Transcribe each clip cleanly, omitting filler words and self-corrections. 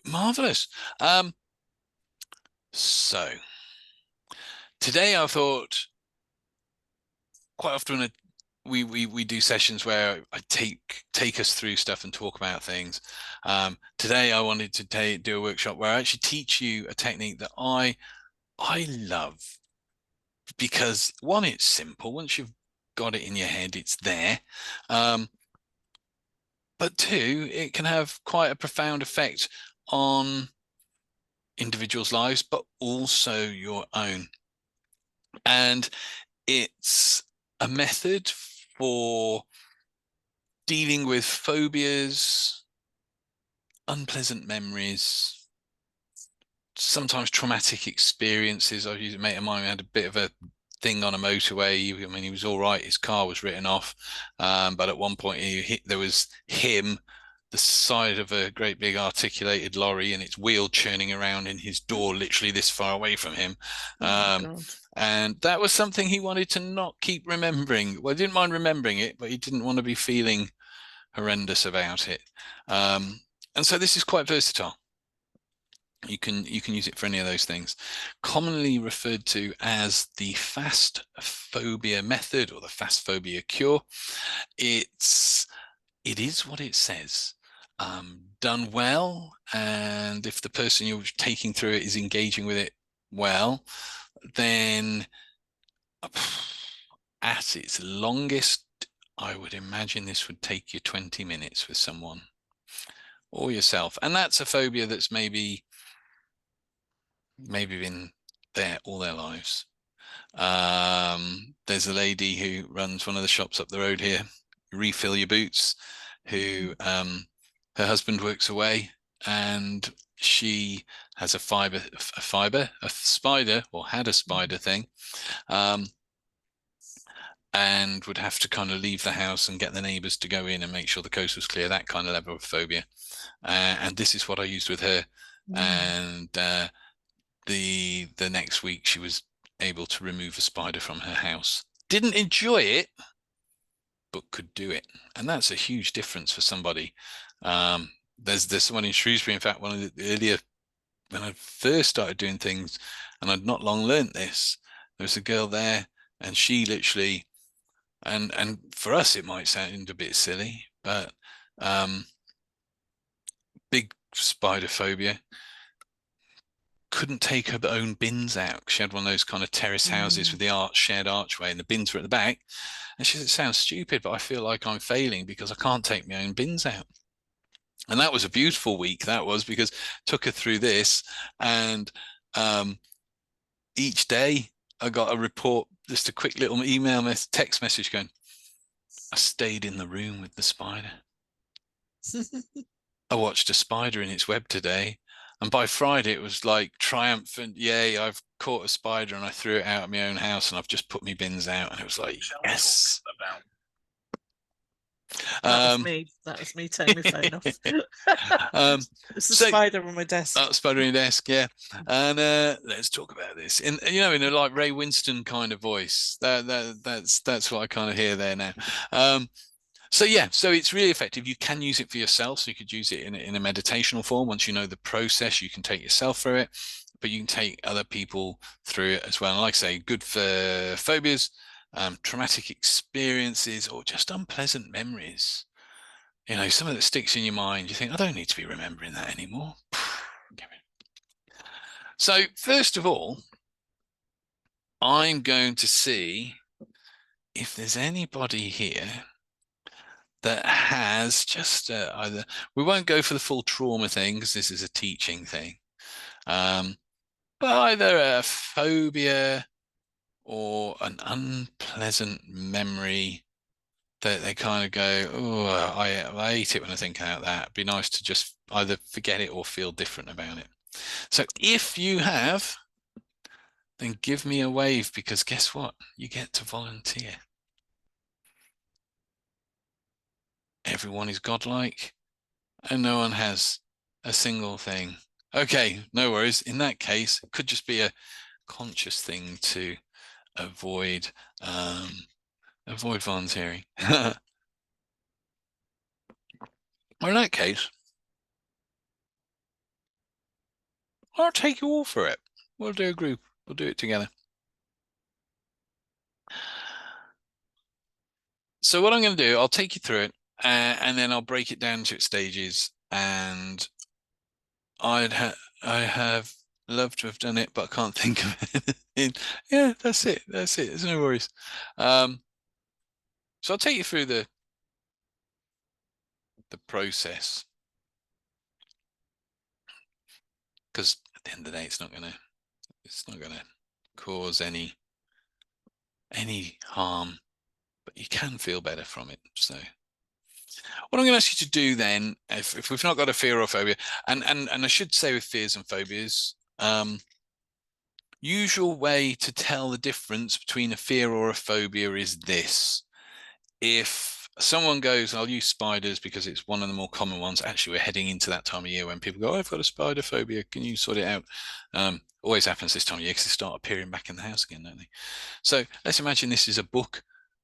Marvelous. So today I thought quite often we do sessions where I take us through stuff and talk about things. Today I wanted to do a workshop where I actually teach you a technique that I love because one, it's simple. Once you've got it in your head, it's there. Um, but two, it can have quite a profound effect on individuals' lives, but also your own. And it's a method for dealing with phobias, unpleasant memories, sometimes traumatic experiences. I used a mate of mine who had a bit of a thing on a motorway. I mean, he was all right. His car was written off, but at one point there was him, the side of a great big articulated lorry, and its wheel churning around in his door, literally this far away from him. Oh my Um, God. and that was something he wanted to not keep remembering. Well, he didn't mind remembering it, but he didn't want to be feeling horrendous about it. Um, and so this is quite versatile. You can use it for any of those things. Commonly referred to as the fast phobia method or the fast phobia cure. It is what it says. Done well, and if the person you're taking through it is engaging with it well, then at its longest, I would imagine this would take you 20 minutes with someone or yourself. And that's a phobia that's maybe been there all their lives. There's a lady who runs one of the shops up the road here, Refill Your Boots, who Mm. her husband works away, and she has a spider, or had a spider thing, um, and would have to kind of leave the house and get the neighbours to go in and make sure the coast was clear. That kind of level of phobia, and this is what I used with her, Mm. and the next week she was able to remove a spider from her house. Didn't enjoy it, but could do it, and that's a huge difference for somebody. There's someone in Shrewsbury, in fact, one of the earlier when I first started doing things, and I'd not long learnt this. There was a girl there, and she literally, and for us it might sound a bit silly, but um, big spider phobia, couldn't take her own bins out. She had one of those kind of terrace houses Mm. with the shared archway, and the bins were at the back. And she said, "It sounds stupid, but I feel like I'm failing because I can't take my own bins out." And that was a beautiful week. That was because took her through this, and um, each day I got a report, just a quick little text message going, "I stayed in the room with the spider. I watched a spider in its web today." And by Friday, it was like triumphant. Yay, I've caught a spider and I threw it out of my own house and I've just put my bins out. And it was like, yes. That was Um, me. That was me turning my phone off. um, It's a so, spider on my desk. spider in your desk, yeah. And let's talk about this in a like Ray Winston kind of voice. That's what I kind of hear there now. Um, So yeah, so it's really effective. You can use it for yourself. So you could use it in a meditational form. Once you know the process, you can take yourself through it, but you can take other people through it as well. And like I say, good for phobias, traumatic experiences, or just unpleasant memories. Something that sticks in your mind. You think, I don't need to be remembering that anymore. So first of all, I'm going to see if there's anybody here that has just either, we won't go for the full trauma thing because this is a teaching thing, um, but either a phobia or an unpleasant memory that they kind of go, oh, I hate it when I think about that. It'd be nice to just either forget it or feel different about it. So if you have, then give me a wave because guess what? You get to volunteer. Everyone is godlike and no one has a single thing. Okay, no worries. In that case, it could just be a conscious thing to avoid um, avoid volunteering. Or in that case, I'll take you all for it. We'll do a group. We'll do it together. So what I'm going to do, I'll take you through it, and then I'll break it down to its stages. And I have loved to have done it, but I can't think of it. Yeah, that's it. That's it. There's no worries. So I'll take you through the process, because at the end of the day, it's not gonna cause any harm, but you can feel better from it. So what I'm going to ask you to do then, if we've not got a fear or phobia, and I should say with fears and phobias, usual way to tell the difference between a fear or a phobia is this. If someone goes, I'll use spiders because it's one of the more common ones. Actually, we're heading into that time of year when people go, oh, I've got a spider phobia. Can you sort it out? Always happens this time of year because they start appearing back in the house again, don't they? So let's imagine this is a book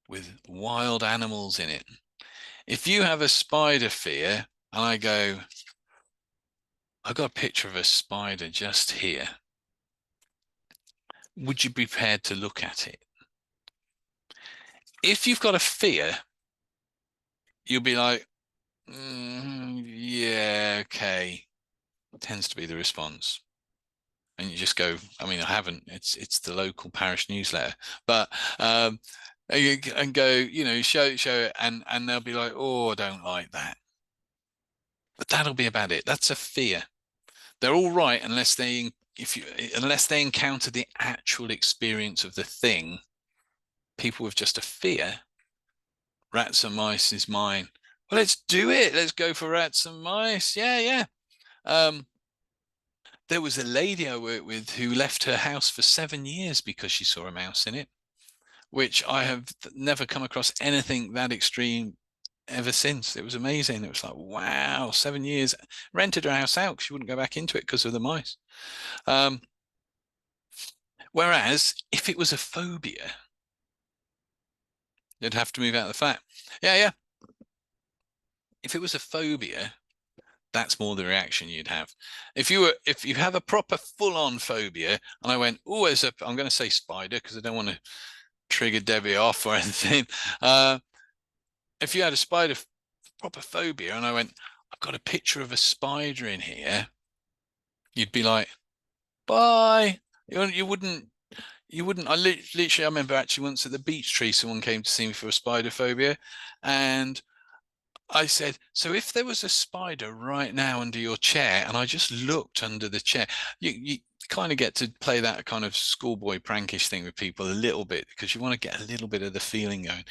with wild animals in it. If you have a spider fear, and I go, I've got a picture of a spider just here, would you be prepared to look at it? If you've got a fear, you'll be like, yeah, okay. Tends to be the response. And you just go, I mean, I haven't, it's the local parish newsletter, but and go, show it, and they'll be like, oh, I don't like that. But that'll be about it. That's a fear. They're all right unless they encounter the actual experience of the thing. People with just a fear, rats and mice is mine. Well, let's do it. Let's go for rats and mice. Yeah, yeah. There was a lady I worked with who left her house for 7 years because she saw a mouse in it, which I have never come across anything that extreme ever since. It was amazing. It was like, wow, 7 years. Rented her house out because she wouldn't go back into it because of the mice. Whereas if it was a phobia, you'd have to move out of the flat. Yeah, yeah. If it was a phobia, that's more the reaction you'd have. If you have a proper full-on phobia, and I went, oh, I'm going to say spider because I don't want to trigger Debbie off or anything. If you had a spider proper phobia, and I went, I've got a picture of a spider in here, you'd be like, bye. You wouldn't. You wouldn't. I remember actually once at the beech tree, someone came to see me for a spider phobia, and I said, so if there was a spider right now under your chair, and I just looked under the chair, you kind of get to play that kind of schoolboy prankish thing with people a little bit because you want to get a little bit of the feeling going.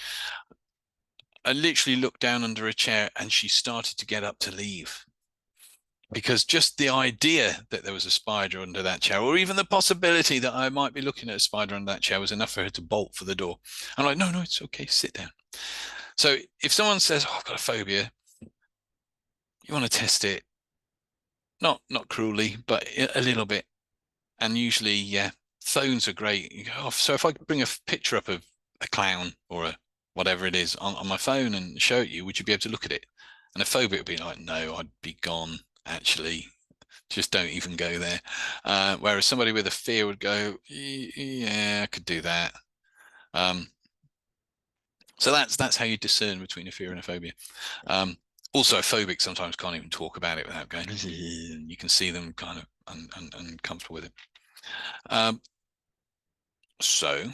I literally looked down under a chair and she started to get up to leave because just the idea that there was a spider under that chair, or even the possibility that I might be looking at a spider under that chair, was enough for her to bolt for the door. I'm like, no, it's okay, sit down. So if someone says, oh, I've got a phobia, you want to test it, not cruelly, but a little bit. And usually, yeah, phones are great. You go, oh, so if I bring a picture up of a clown or a whatever it is on my phone and show it you, would you be able to look at it? And a phobia would be like, no, I'd be gone. Actually, just don't even go there. Whereas somebody with a fear would go, yeah, I could do that. So that's how you discern between a fear and a phobia. Also, a phobic sometimes can't even talk about it without going. You can see them kind of uncomfortable with it. So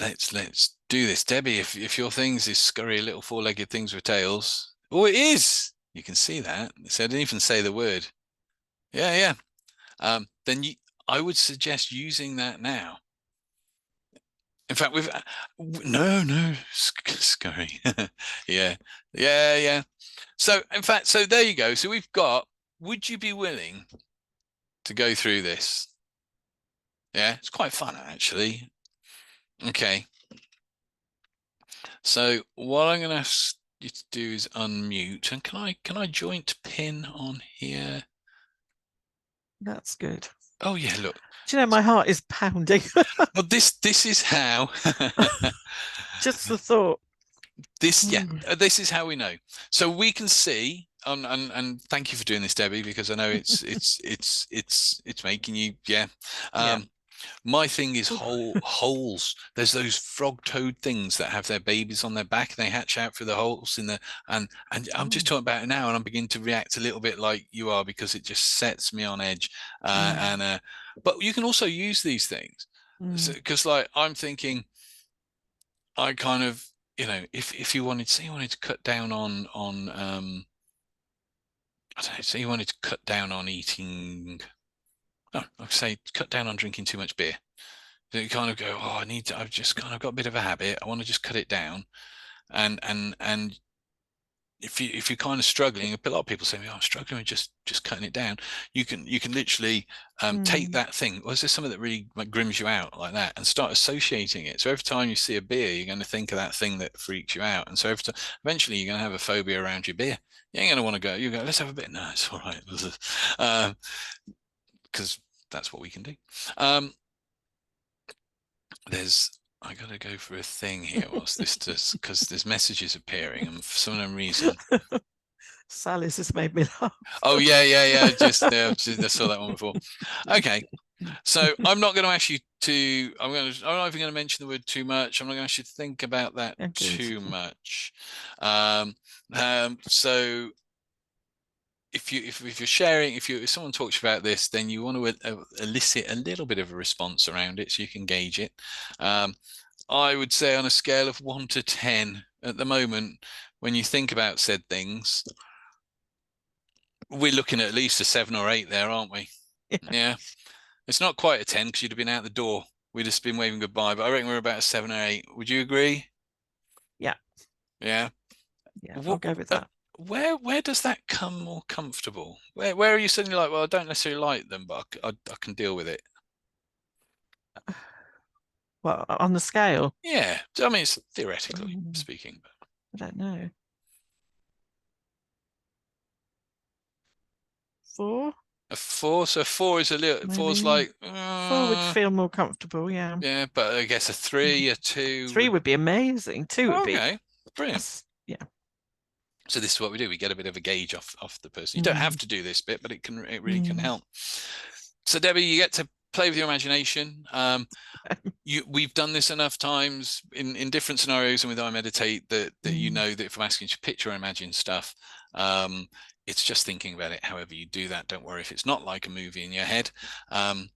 let's do this, Debbie. If your things is scurry little four-legged things with tails, oh, it is. You can see that. So I didn't even say the word. Yeah, yeah. Then I would suggest using that now. In fact, we've no scurry. Yeah, yeah, yeah. So in fact, so there you go. So we've got. Would you be willing to go through this? Yeah, it's quite fun actually. Okay. So what I'm going to ask you to do is unmute, and can I joint pin on here? That's good. Oh yeah, look. Do you know my heart is pounding? Well, this is how. Just the thought. This is how we know. So we can see and thank you for doing this, Debbie, because I know it's making you, yeah. Yeah. Um, my thing is Oof. holes. There's those frog toad things that have their babies on their back and they hatch out through the holes in the and I'm just Oh. talking about it now and I'm beginning to react a little bit like you are because it just sets me on edge. Mm. And but you can also use these things Mm. because like I'm thinking I kind of if you wanted say you wanted to cut down on I don't know say you wanted to cut down on eating no I'd say cut down on drinking too much beer. You kind of go, oh, I've just kind of got a bit of a habit. I want to just cut it down. And if you're kind of struggling, a lot of people say, oh, I'm struggling with just cutting it down. You can literally take Mm. that thing. Was there something that really like grims you out like that, and start associating it? So every time you see a beer, you're going to think of that thing that freaks you out, and so every time, eventually, you're going to have a phobia around your beer. You ain't going to want to go. You go, let's have a bit. No, it's all right, because that's what we can do. Um, there's I gotta go for a thing here whilst this does because there's messages appearing and for some reason. Sally's just made me laugh. Oh yeah. I saw that one before. Okay, so I'm not going to ask you to. I'm not even going to mention the word too much. I'm not going to ask you to think about that Yeah, good. too much. Um, so if you're sharing if someone talks about this then you want to elicit a little bit of a response around it so you can gauge it. I would say on a scale of 1 to 10 at the moment, when you think about said things, we're looking at least a 7 or 8 there, aren't we? Yeah. Yeah. It's not quite a 10 because you'd have been out the door. We'd just been waving goodbye, but I reckon we're about a 7 or 8. Would you agree? Yeah. Yeah. Yeah. I'll What, go with uh, that. where does that come more comfortable? Where are you suddenly like, well, I don't necessarily like them, but I can deal with it. Well, on the scale, Yeah. I mean, it's theoretically mm, speaking. I don't know. 4, A 4, so 4 is a little, four's maybe. like, 4 would feel more comfortable. Yeah. yeah, but I guess a 3, a 2 3 would. would be amazing. 2 would be Okay, brilliant. that's yeah. So this is what we do. We get a bit of a gauge off the person. You don't have Mm. to do this bit, but it really can Mm. help. So Debbie, you get to play with your imagination. We've done this enough times in different scenarios and with I meditate that you Mm. know that if I'm asking you to picture or imagine stuff, um, it's just thinking about it. However you do that, don't worry if it's not like a movie in your head. Um,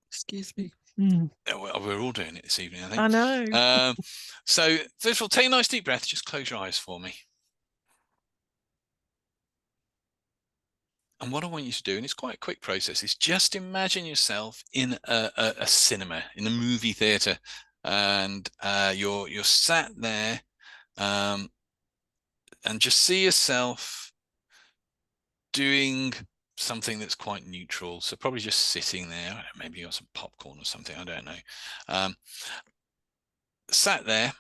Excuse me. Mm. we're all doing it this evening, I think. I know. Um, so first of all, take a nice deep breath. Just close your eyes for me. And what I want you to do, and it's quite a quick process, is just imagine yourself in a cinema, in a movie theater, and you're sat there, um, and just see yourself doing something that's quite neutral. So probably just sitting there. Maybe you got some popcorn or something. I don't know. Um, sat there,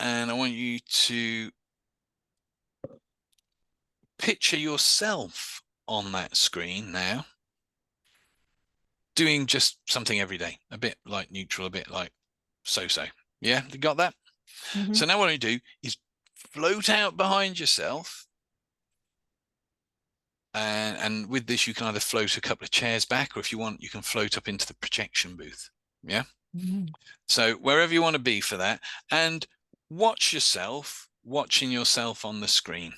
and I want you to picture yourself on that screen now, doing just something every day, a bit like neutral, a bit like so. Yeah, you got that? Hmm. So now what I do is float out behind yourself. And with this, you can either float a couple of chairs back, or if you want, you can float up into the projection booth. Yeah. Mm. So wherever you want to be for that, and watch yourself watching yourself on the screen.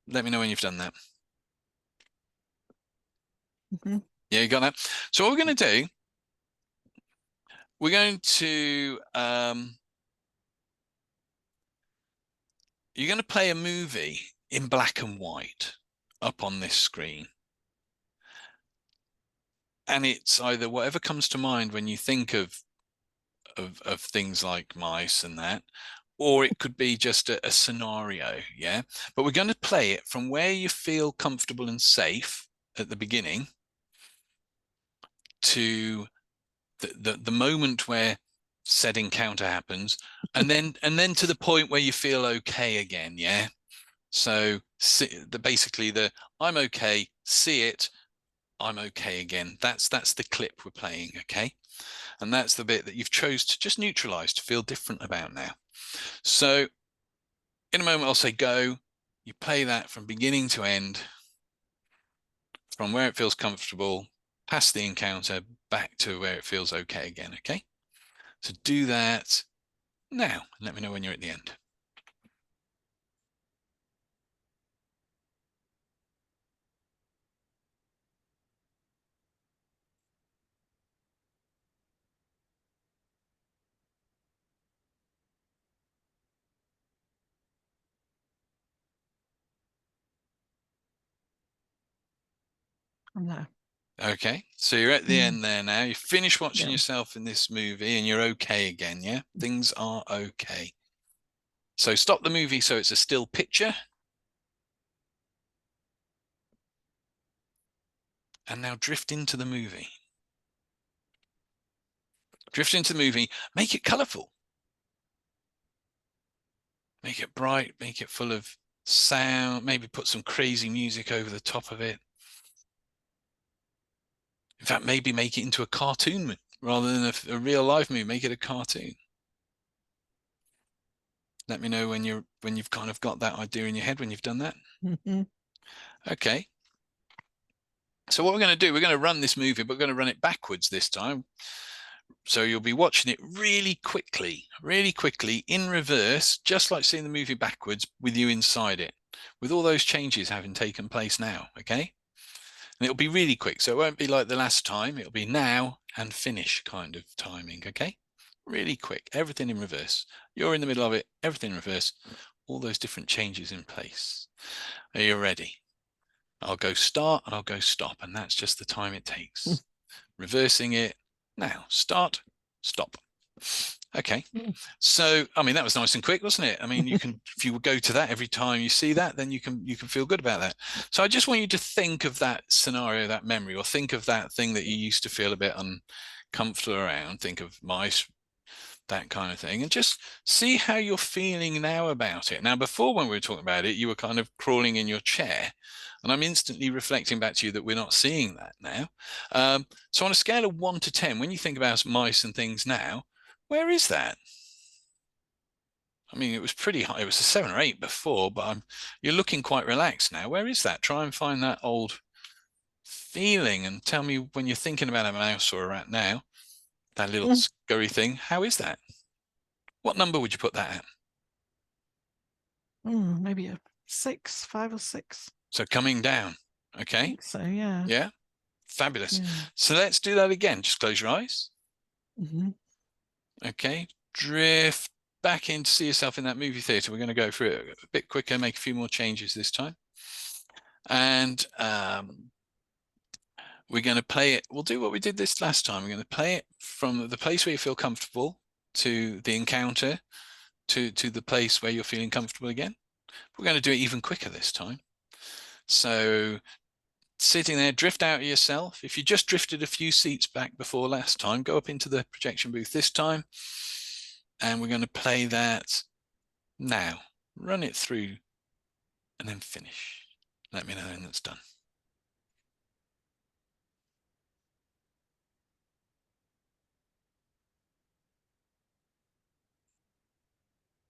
Let me know when you've done that. Hmm. Yeah, you got that. So what we're going to do, we're going to you're going to play a movie in black and white up on this screen. And it's either whatever comes to mind when you think of things like mice and that, or it could be just a scenario. Yeah. But we're going to play it from where you feel comfortable and safe at the beginning to the moment where said encounter happens, and then to the point where you feel okay again. Yeah. So basically the I'm okay, see it, I'm okay again. That's the clip we're playing, okay? And that's the bit that you've chose to just neutralize to feel different about now. So in a moment I'll say go, You play that from beginning to end, from where it feels comfortable, past the encounter, back to where it feels okay again, okay? So do that now. Let me know when you're at the end. No. Okay, so you're at the end there now. You finish watching Yeah. yourself in this movie and you're okay again, yeah? Things are okay. So stop the movie so it's a still picture. And now drift into the movie. Drift into the movie, make it colorful. Make it bright, make it full of sound, maybe put some crazy music over the top of it. In fact, maybe make it into a cartoon rather than a real life movie, make it a cartoon. Let me know when you've kind of got that idea in your head when you've done that. Okay. So what we're going to do, we're going to run this movie, but we're going to run it backwards this time. So you'll be watching it really quickly in reverse, just like seeing the movie backwards with you inside it, with all those changes having taken place now, okay? And it'll be really quick. So it won't be like the last time. It'll be now and finish kind of timing, okay? Really quick, everything in reverse. You're in the middle of it, everything in reverse, all those different changes in place. Are you ready? I'll go start and I'll go stop, and that's just the time it takes. Reversing it now. Start, stop. Okay. So, I mean, that was nice and quick, wasn't it? I mean, you can, if you go to that every time you see that, then you can feel good about that. So I just want you to think of that scenario, that memory, or think of that thing that you used to feel a bit uncomfortable around. Think of mice, that kind of thing, and just see how you're feeling now about it. Now, before when we were talking about it, you were kind of crawling in your chair, and I'm instantly reflecting back to you that we're not seeing that now. So on a scale of 1 to 10, when you think about mice and things now, where is that? I mean, it was pretty high. It was a 7 or 8 before, but you're looking quite relaxed now. Where is that? Try and find that old feeling and tell me when you're thinking about a mouse or a rat now, that little scurry thing, how is that? What number would you put that at? Maybe a 6, 5 or 6. So coming down. I Okay. think so, yeah. Yeah. Fabulous. Yeah. So let's do that again. Just close your eyes. Okay. Drift back in to see yourself in that movie theater. We're going to go through it a bit quicker, make a few more changes this time. And we're going to play it. We'll do what we did this last time. We're going to play it from the place where you feel comfortable to the encounter to the place where you're feeling comfortable again. We're going to do it even quicker this time. So sitting there, drift out of yourself. If you just drifted a few seats back before last time, go up into the projection booth this time. And we're going to play that now. Run it through and then finish. Let me know when that's done.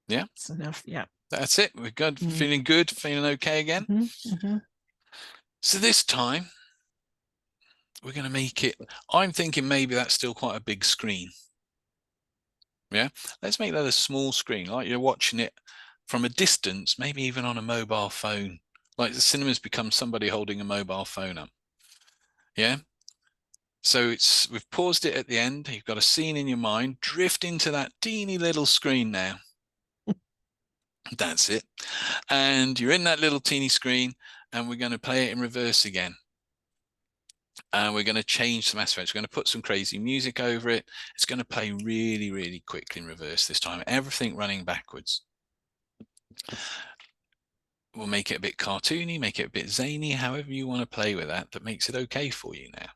Yeah. That's enough. Yeah. That's it. We're good. Feeling good. Feeling okay again. So this time we're going to make it. I'm thinking maybe that's still quite a big screen. Yeah. Let's make that a small screen, like you're watching it from a distance, maybe even on a mobile phone. Like the cinema's become somebody holding a mobile phone up. Yeah. So we've paused it at the end. You've got a scene in your mind. Drift into that teeny little screen now. That's it. And you're in that little teeny screen, and we're going to play it in reverse again. And we're going to change some aspects. We're going to put some crazy music over it. It's going to play really, really quickly in reverse this time. Everything running backwards. We'll make it a bit cartoony, make it a bit zany, however you want to play with that, that makes it okay for you now.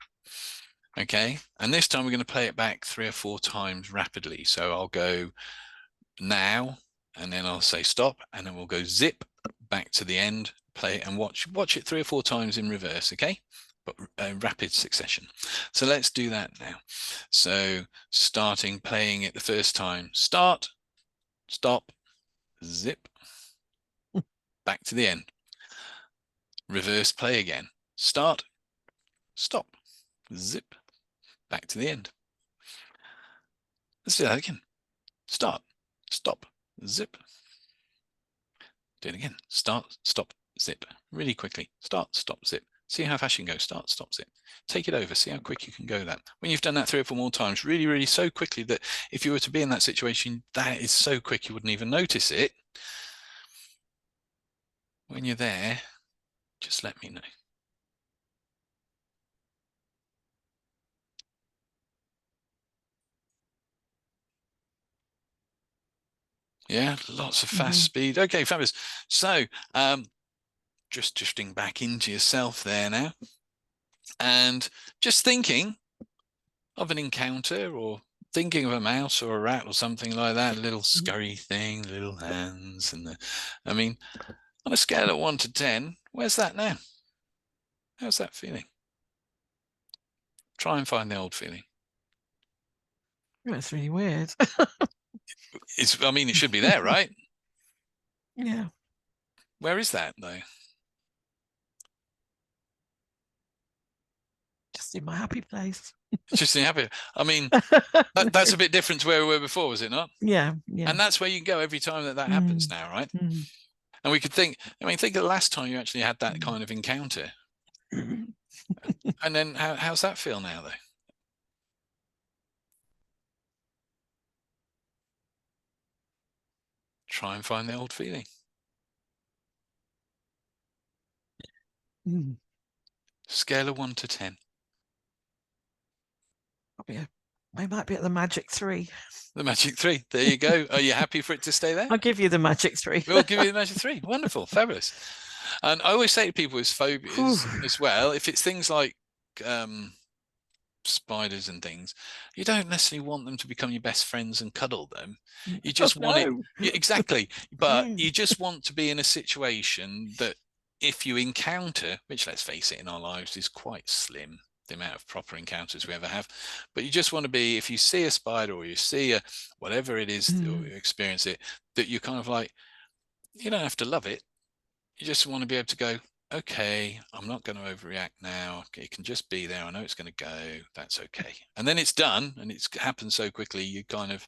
Okay, and this time we're going to play it back 3 or 4 times rapidly. So I'll go now, and then I'll say stop, and then we'll go zip back to the end, play it, and watch it 3 or 4 times in reverse. Okay, but rapid succession. So let's do that now. So starting playing it the first time, start, stop, zip, back to the end. Reverse play again. Start, stop, zip, back to the end. Let's do that again. Start, stop, zip. Do it again. Start, stop, zip. Really quickly. Start, stop, zip. See how fast you can go. Start, stop, zip. Take it over. See how quick you can go that. When you've done that 3 or 4 more times, really, really so quickly that if you were to be in that situation, that is so quick you wouldn't even notice it. When you're there, just let me know. Yeah, lots of fast speed. Okay, fabulous. So, just drifting back into yourself there now, and just thinking of an encounter or thinking of a mouse or a rat or something like that, a little scurry thing, little hands, and I mean, on a scale of 1 to 10, where's that now? How's that feeling? Try and find the old feeling. That's really weird. I mean, it should be there, right? Yeah. Where is that though? Just in my happy place. Just in happy. I mean, that's a bit different to where we were before, was it not? Yeah, yeah. And that's where you can go every time that happens now, right? And we could think, I mean, think of the last time you actually had that kind of encounter. And then how's that feel now, though? Try and find the old feeling. Scale of 1 to 10. Yeah. I might be at the magic 3. The magic 3. There you go. Are you happy for it to stay there? I'll give you the magic 3. We'll give you the magic 3. Wonderful. Fabulous. And I always say to people with phobias as well, if it's things like spiders and things, you don't necessarily want them to become your best friends and cuddle them. You just want it. Exactly. But you just want to be in a situation that if you encounter, which let's face it, in our lives is quite slim, the amount of proper encounters we ever have, but you just want to be, if you see a spider or you see a whatever it is, or you experience it, that you kind of like, you don't have to love it. You just want to be able to go, okay, I'm not going to overreact now. It can just be there. I know it's going to go. That's okay. And then it's done, and it's happened so quickly. You kind of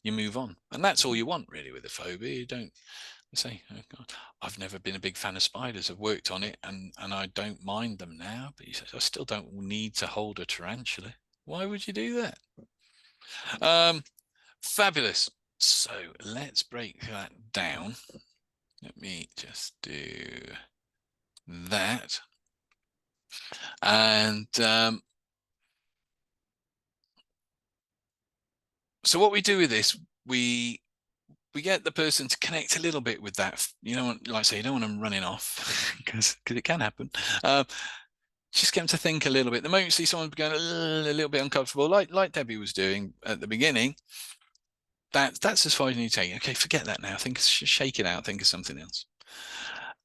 you move on, and that's all you want really with a phobia. You don't say, oh God, I've never been a big fan of spiders. I've worked on it, and I don't mind them now. But you say, I still don't need to hold a tarantula. Why would you do that? Fabulous. So let's break that down. Let me just do that. And so what we do with this, we get the person to connect a little bit with that. You know, like I say, you don't want them running off because it can happen. Just get them to think a little bit. The moment you see someone going a little bit uncomfortable, like Debbie was doing at the beginning, that's as far as you need to take. Okay, forget that now. Shake it out. Think of something else.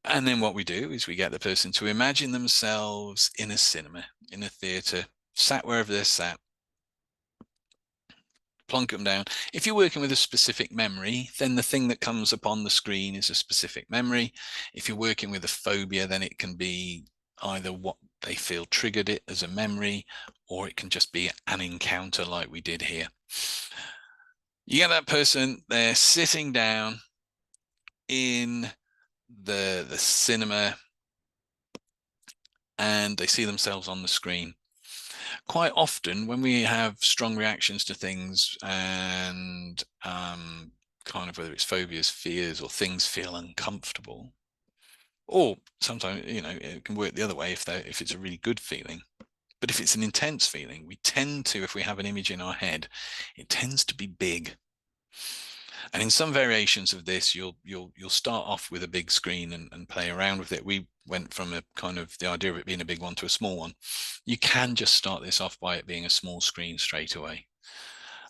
And then what we do is we get the person to imagine themselves in a cinema, in a theatre, sat wherever they're sat, plonk them down. If you're working with a specific memory, then the thing that comes up on the screen is a specific memory. If you're working with a phobia, then it can be either what they feel triggered it as a memory, or it can just be an encounter like we did here. You get that person, they're sitting down in the cinema and they see themselves on the screen. Quite often when we have strong reactions to things and kind of whether it's phobias, fears, or things feel uncomfortable, or sometimes, you know, it can work the other way if it's a really good feeling. But if it's an intense feeling, we tend to, if we have an image in our head, it tends to be big. And in some variations of this, you'll start off with a big screen and play around with it. We went from a kind of the idea of it being a big one to a small one. You can just start this off by it being a small screen straight away.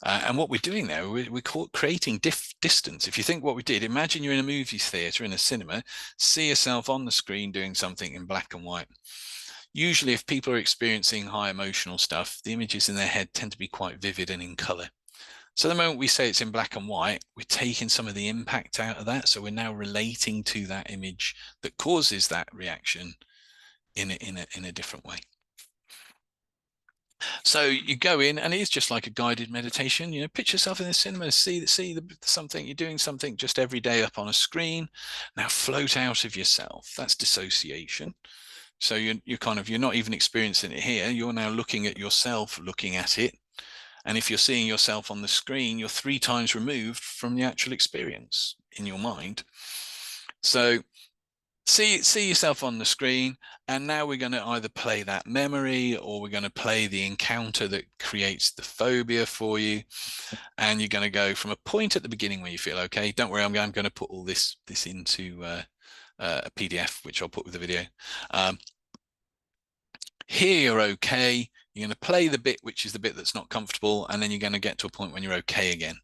And what we're doing there, we're creating distance. If you think what we did, imagine you're in a movie theatre, in a cinema, see yourself on the screen doing something in black and white. Usually, if people are experiencing high emotional stuff, the images in their head tend to be quite vivid and in colour. So the moment we say it's in black and white, we're taking some of the impact out of that. So we're now relating to that image that causes that reaction in a different way. So you go in, and it is just like a guided meditation. You know, picture yourself in the cinema, see something. You're doing something just every day up on a screen. Now float out of yourself. That's dissociation. So you're not even experiencing it here. You're now looking at yourself, looking at it. And if you're seeing yourself on the screen, you're 3 times removed from the actual experience in your mind. So see yourself on the screen, and now we're going to either play that memory, or we're going to play the encounter that creates the phobia for you. And you're going to go from a point at the beginning where you feel okay. Don't worry, I'm going to put all this into a PDF, which I'll put with the video. Here you're okay. You're going to play the bit which is the bit that's not comfortable, and then you're going to get to a point when you're okay again.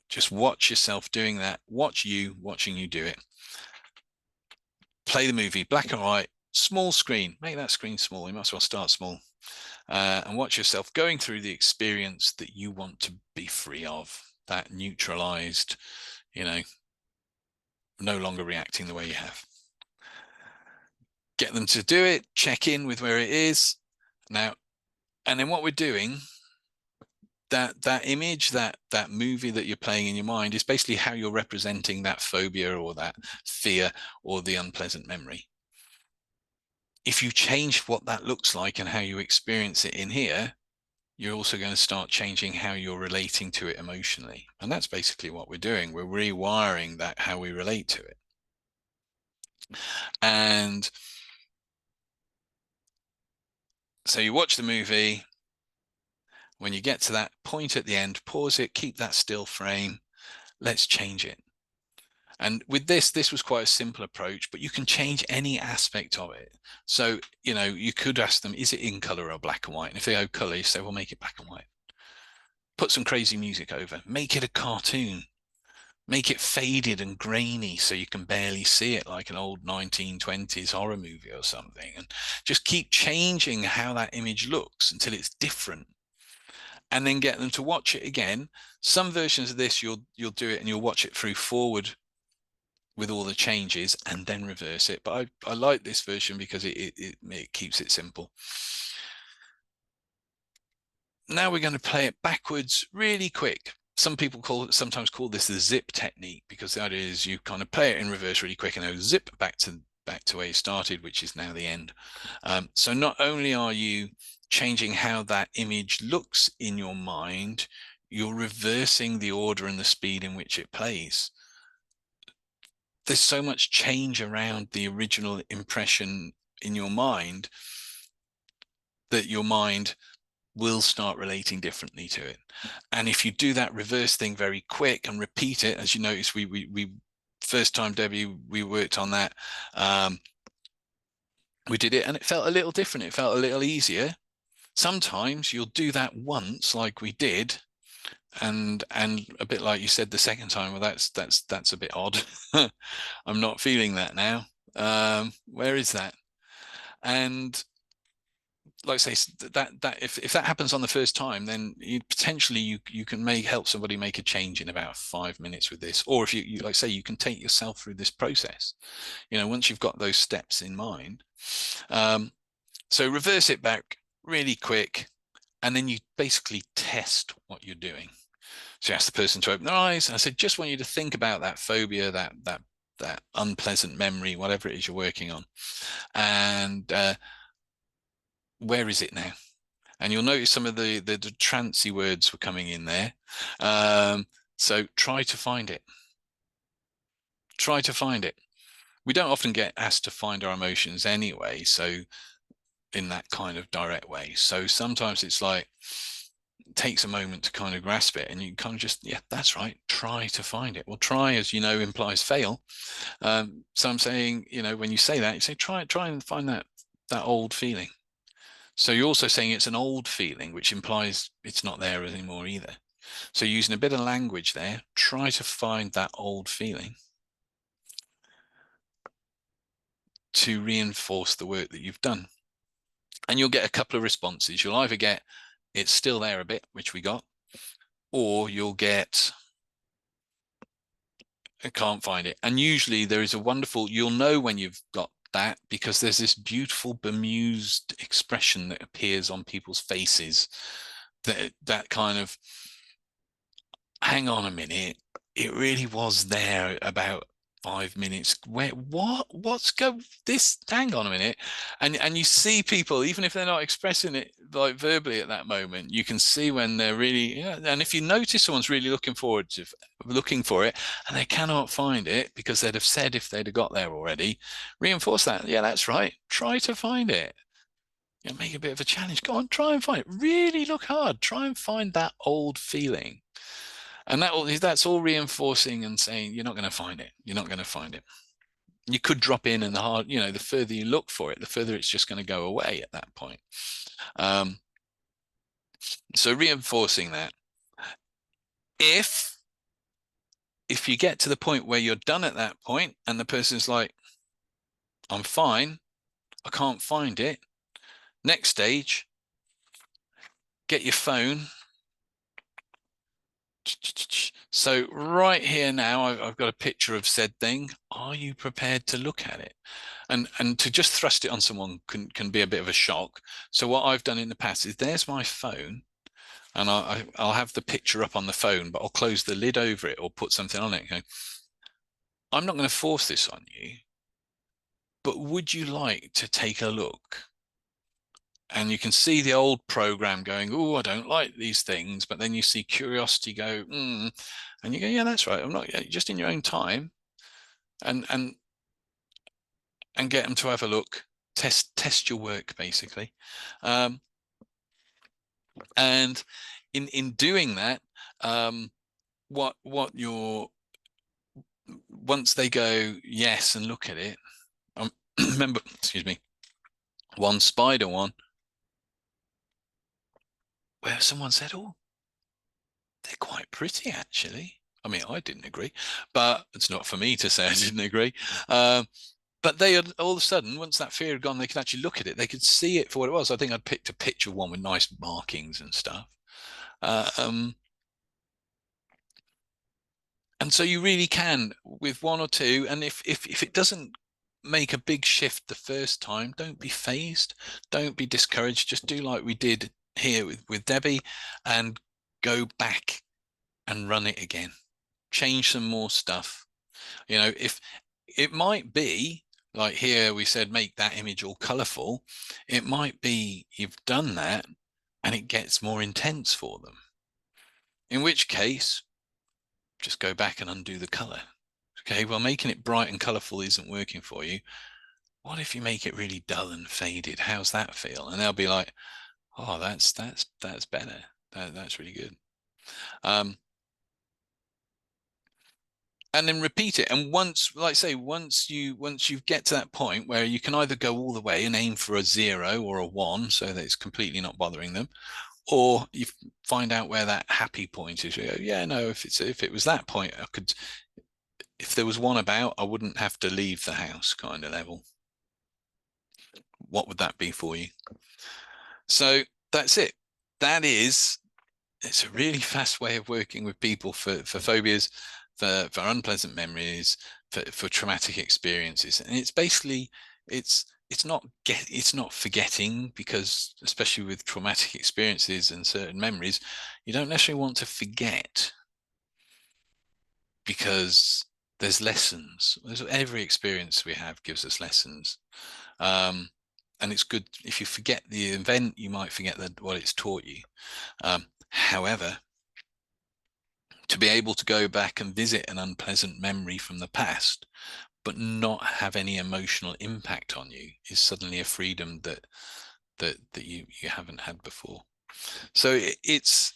Just watch yourself doing that. Watch you watching you do it. Play the movie, black and white, small screen. Make that screen small. You might as well start small. And watch yourself going through the experience that you want to be free of, that neutralized, no longer reacting the way you have. Get them to do it, check in with where it is. Now, and then what we're doing, that image, that movie that you're playing in your mind, is basically how you're representing that phobia or that fear or the unpleasant memory. If you change what that looks like and how you experience it in here, you're also going to start changing how you're relating to it emotionally. And that's basically what we're doing. We're rewiring that, how we relate to it. And so you watch the movie. When you get to that point at the end, pause it, keep that still frame. Let's change it. And with this was quite a simple approach, but you can change any aspect of it. So, you could ask them, is it in color or black and white? And if they go color, you say, well, make it black and white. Put some crazy music over, make it a cartoon, make it faded and grainy so you can barely see it, like an old 1920s horror movie or something. And just keep changing how that image looks until it's different. And then get them to watch it again. Some versions of this, you'll do it and you'll watch it through forward with all the changes and then reverse it. But I like this version because it keeps it simple. Now we're going to play it backwards really quick. Some people sometimes call this the zip technique, because the idea is you kind of play it in reverse really quick and then zip back to where you started, which is now the end. So not only are you changing how that image looks in your mind, you're reversing the order and the speed in which it plays. There's so much change around the original impression in your mind that your mind will start relating differently to it. And if you do that reverse thing very quick and repeat it, as you notice, we first time, Debbie, we worked on that. We did it and it felt a little different. It felt a little easier. Sometimes you'll do that once, like we did, and a bit like you said the second time, well, that's a bit odd. I'm not feeling that now. Where is that? And like I say, that if that happens on the first time, then potentially you can help somebody make a change in about 5 minutes with this. Or if you like say, you can take yourself through this process, once you've got those steps in mind. So reverse it back really quick, and then you basically test what you're doing. So you ask the person to open their eyes, and I said, just want you to think about that phobia, that unpleasant memory, whatever it is you're working on, and where is it now? And you'll notice some of the trancy words were coming in there. So try to find it. Try to find it. We don't often get asked to find our emotions anyway, so in that kind of direct way. So sometimes it's like, it takes a moment to kind of grasp it, and you kind of just, yeah, that's right, try to find it. Well, try, as you know, implies fail. So I'm saying, when you say that, you say, try and find that old feeling. So you're also saying it's an old feeling, which implies it's not there anymore either. So using a bit of language there, try to find that old feeling to reinforce the work that you've done. And you'll get a couple of responses. You'll either get, it's still there a bit, which we got, or you'll get, I can't find it. And usually there is a wonderful, you'll know when you've got that because there's this beautiful bemused expression that appears on people's faces, that kind of, hang on a minute, it really was there about 5 minutes. Where, what's go this? Hang on a minute, and you see people, even if they're not expressing it like verbally at that moment, you can see when they're really. Yeah, and if you notice someone's really looking for it, and they cannot find it because they'd have said if they'd have got there already, reinforce that. Yeah, that's right. Try to find it. You know, make a bit of a challenge. Go on, try and find it. Really look hard. Try and find that old feeling. And that's all reinforcing and saying you're not going to find it. You're not going to find it. You could drop in, and the further you look for it, the further it's just going to go away at that point. Um, so reinforcing that. If if you get to the point where you're done at that point, and the person's like, "I'm fine, I can't find it." Next stage, get your phone. So right here now, I've got a picture of said thing. Are you prepared to look at it? And to just thrust it on someone can be a bit of a shock. So what I've done in the past is, there's my phone, and I'll have the picture up on the phone, but I'll close the lid over it or put something on it. Okay? I'm not going to force this on you, but would you like to take a look? And you can see the old program going, "Oh, I don't like these things," but then you see curiosity go, and you go, "Yeah, that's right. I'm not just in your own time," and get them to have a look, test your work basically. Um, and in doing that, what you're once they go yes and look at it, remember, excuse me, one spider one where someone said, "Oh, they're quite pretty actually." I mean, I didn't agree, but it's not for me to say I didn't agree. But they had, all of a sudden, once that fear had gone, they could actually look at it. They could see it for what it was. I think I'd picked a picture of one with nice markings and stuff. Uh, um, and so you really can, with one or two, and if it doesn't make a big shift the first time, don't be phased, don't be discouraged. Just do like we did here with Debbie, and go back and run it again. Change some more stuff. If it might be like here we said, make that image all colorful. It might be you've done that and it gets more intense for them. In which case, just go back and undo the color. Okay, well, making it bright and colorful isn't working for you. What if you make it really dull and faded? How's that feel? And they'll be like, "Oh, that's better. That's really good." Um, and then repeat it. And once, like I say, once you get to that point where you can either go all the way and aim for a 0 or a 1, so that it's completely not bothering them, or you find out where that happy point is. You go, "Yeah, no, if it was that point, I could, if there was one about, I wouldn't have to leave the house," kind of level. What would that be for you? So that's it. That is, it's a really fast way of working with people for phobias, for unpleasant memories, for traumatic experiences. And it's basically, it's not forgetting, because especially with traumatic experiences and certain memories, you don't necessarily want to forget, because there's lessons. Every experience we have gives us lessons. Um, and it's good, if you forget the event, you might forget what it's taught you. However, to be able to go back and visit an unpleasant memory from the past, but not have any emotional impact on you, is suddenly a freedom that you haven't had before. So it's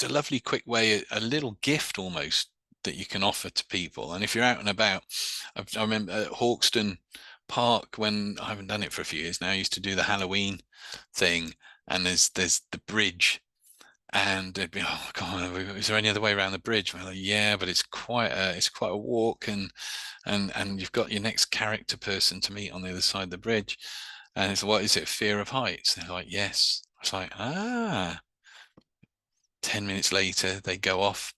a lovely, quick way, a little gift almost, that you can offer to people. And if you're out and about, I remember at Hawkston Park, when I haven't done it for a few years now, I used to do the Halloween thing, and there's the bridge, and they'd be, "Oh God, is there any other way around the bridge?" And we're like, "Yeah, but it's quite a walk, and you've got your next character person to meet on the other side of the bridge." And it's, "What is it? Fear of heights?" And they're like, "Yes." I was like, "Ah." 10 minutes later, they go off.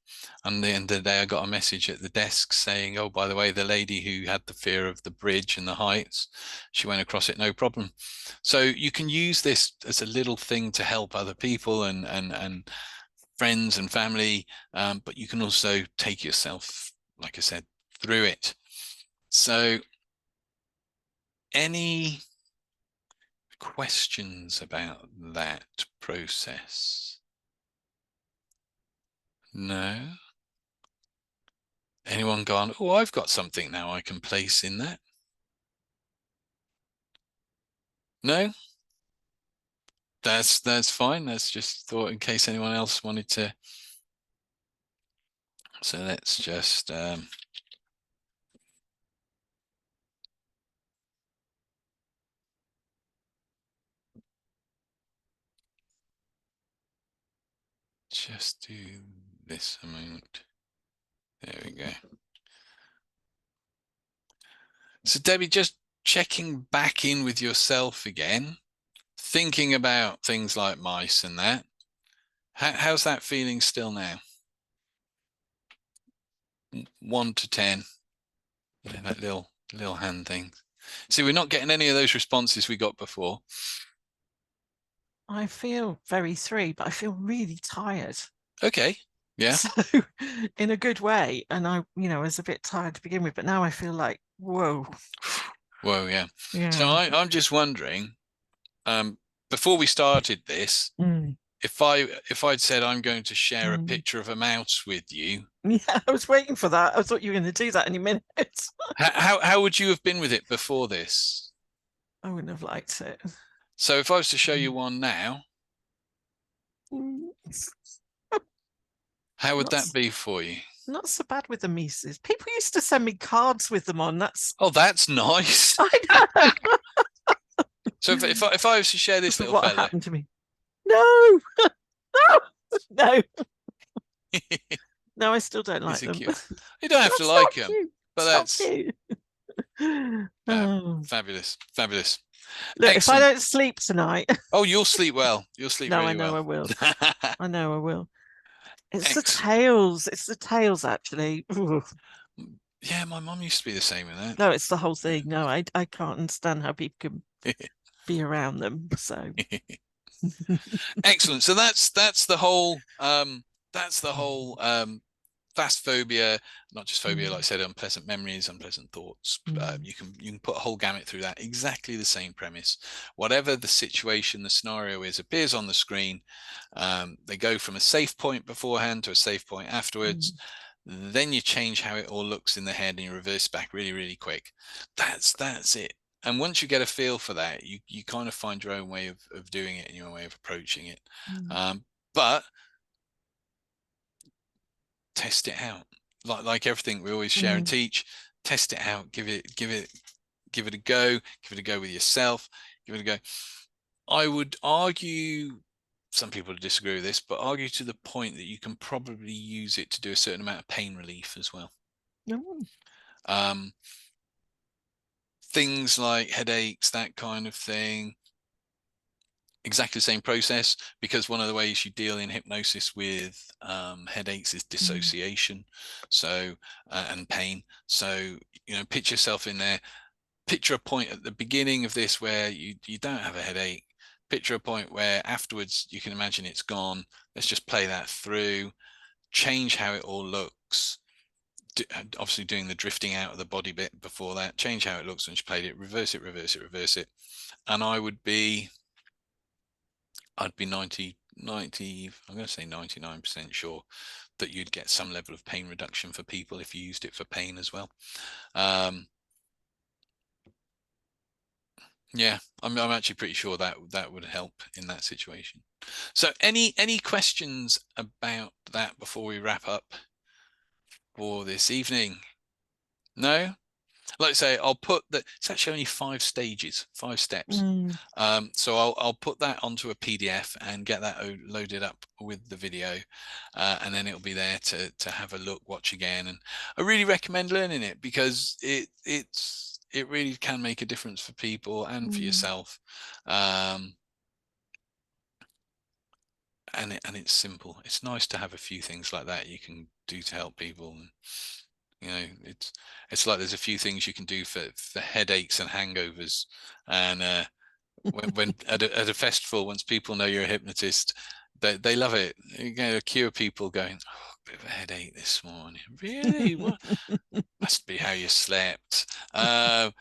And at the end of the day, I got a message at the desk saying, oh, by the way, the lady who had the fear of the bridge and the heights, she went across it no problem. So you can use this as a little thing to help other people and friends and family, but you can also take yourself, like I said, through it. So any questions about that process? No? Anyone gone, oh, I've got something now I can place in that? No? That's fine. That's just thought in case anyone else wanted to. So let's just do this a moment. There we go. So Debbie, just checking back in with yourself again, thinking about things like mice and that. How's that feeling still now? 1 to 10. Yeah, that little hand thing. See, we're not getting any of those responses we got before. I feel very 3, but I feel really tired. Okay. Yeah. So in a good way. And I, was a bit tired to begin with, but now I feel like, whoa. Whoa, yeah. So Yeah. I'm just wondering, before we started this, Mm. if I'd said I'm going to share a picture of a mouse with you, Yeah, I was waiting for that. I thought you were going to do that any minute. how would you have been with it before this? I wouldn't have liked it. So if I was to show you one now, Mm. how would Not, that be for you? not so bad with the Mises. People used to send me cards with them on. That's Oh, that's nice. I know. So if I was to share this little What fella, happened to me? No, no, no. I still don't like is it them. cute? You don't have to That's like not them, cute. but It's not that's cute. Oh. fabulous, fabulous, Look, if I excellent. don't sleep tonight, Oh, you'll sleep well. You'll sleep no, I really know well. I will. I know I will. It's the Excellent. tails. It's the tails, actually. Ooh. Yeah, my mum used to be the same with that. No, it's the whole thing. No, I can't understand how people can be around them. So, Excellent. So that's the whole fast phobia, not just phobia, like I said, unpleasant memories, unpleasant thoughts. You can put a whole gamut through that. Exactly the same premise. Whatever the situation, the scenario is, appears on the screen. They go from a safe point beforehand to a safe point afterwards. Then you change how it all looks in the head and you reverse back really, really quick. That's it. And once you get a feel for that, you kind of find your own way of doing it and your own way of approaching it. But test it out. Like everything we always share and teach, test it out, give it a go, give it a go with yourself, give it a go. I would argue, some people disagree with this, but argue to the point that you can probably use it to do a certain amount of pain relief as well. Um, things like headaches, that kind of thing, exactly the same process, because one of the ways you deal in hypnosis with headaches is dissociation, so and pain. So picture yourself in there, picture a point at the beginning of this where you don't have a headache, picture a point where afterwards you can imagine it's gone. Let's just play that through, change how it all looks, obviously doing the drifting out of the body bit before that, change how it looks when you played it, reverse it, reverse it, reverse it. And I'd be 90, I'm going to say 99% sure that you'd get some level of pain reduction for people if you used it for pain as well. Yeah, I'm actually pretty sure that would help in that situation. So any questions about that before we wrap up for this evening? No? Like I say, I'll put that. It's actually only 5 stages, 5 steps. So I'll put that onto a PDF and get that loaded up with the video, and then it'll be there to have a look, watch again. And I really recommend learning it because it really can make a difference for people and for yourself. and it's simple. It's nice to have a few things like that you can do to help people. And, it's like there's a few things you can do for headaches and hangovers. And when at a festival, once people know you're a hypnotist, they love it. You know, cure people going, oh, a bit of a headache this morning. Really? What? Must be how you slept. And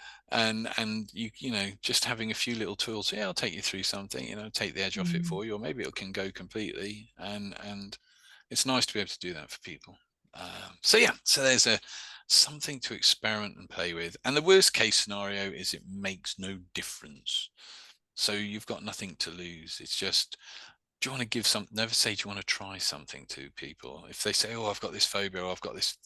just having a few little tools. Yeah, I'll take you through something. Take the edge off it Mm, for you, or maybe it can go completely. And it's nice to be able to do that for people. So yeah, so there's a something to experiment and play with. And the worst case scenario is it makes no difference. So you've got nothing to lose. It's just, do you want to give some, never say, do you want to try something to people? If they say, oh, I've got this phobia, or I've got this,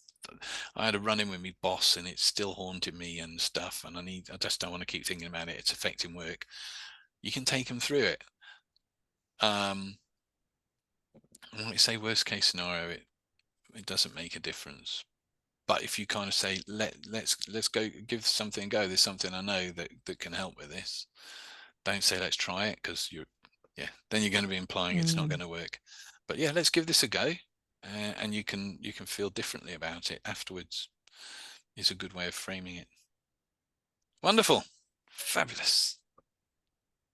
I had a run in with my boss and it's still haunting me and stuff. And I just don't want to keep thinking about it. It's affecting work. You can take them through it. Um, when we say worst case scenario, it doesn't make a difference. But if you kind of say, let's go give something a go, there's something I know that can help with this. Don't say let's try it, because yeah, then you're going to be implying it's not mm. going to work. But yeah, let's give this a go, and you can feel differently about it afterwards. Is a good way of framing it. Wonderful, fabulous.